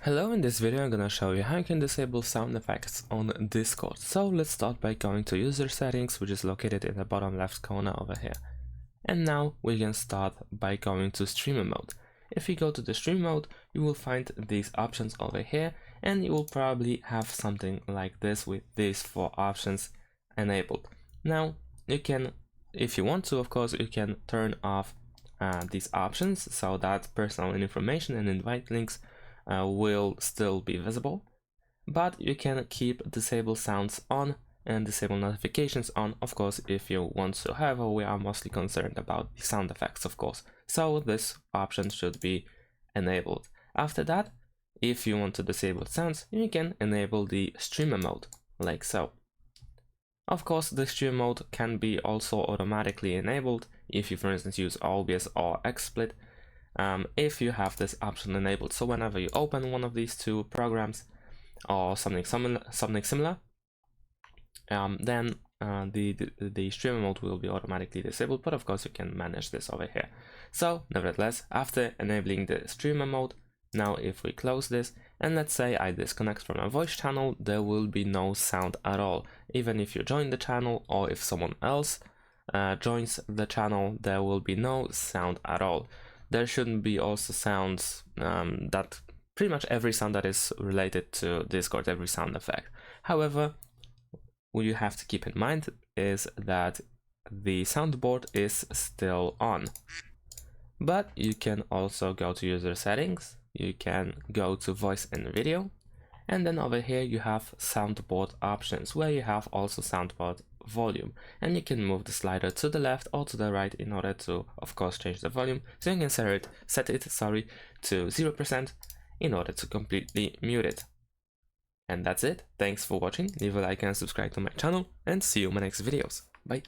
Hello, in this video I'm gonna show you how you can disable sound effects on Discord. So let's start by going to user settings, which is located in the bottom left corner over here. And now we can start by going to streamer mode. If you go to the stream mode, you will find these options over here, and you will probably have something like this with these 4 options enabled. Now you can, if you want to, of course, you can turn off these options so that personal information and invite links will still be visible, but you can keep disable sounds on and disable notifications on, of course, if you want to. However, we are mostly concerned about the sound effects, of course, so this option should be enabled. After that, if you want to disable sounds, you can enable the streamer mode, like so. Of course, the streamer mode can be also automatically enabled if you, for instance, use OBS or XSplit. If you have this option enabled, so whenever you open one of these two programs or something similar, then the streamer mode will be automatically disabled, but of course you can manage this over here. So nevertheless, after enabling the streamer mode, now if we close this and let's say I disconnect from a voice channel, there will be no sound at all. Even if you join the channel or if someone else joins the channel, there will be no sound at all. There shouldn't be also sounds, that pretty much every sound that is related to Discord, every sound effect. However, what you have to keep in mind is that the soundboard is still on. But you can also go to user settings, you can go to voice and video, and then over here you have soundboard options where you have also soundboard volume, and you can move the slider to the left or to the right in order to, of course, change the volume. So you can set it to 0% in order to completely mute it. And that's it. Thanks for watching. Leave a like and subscribe to my channel, and see you in my next videos. Bye.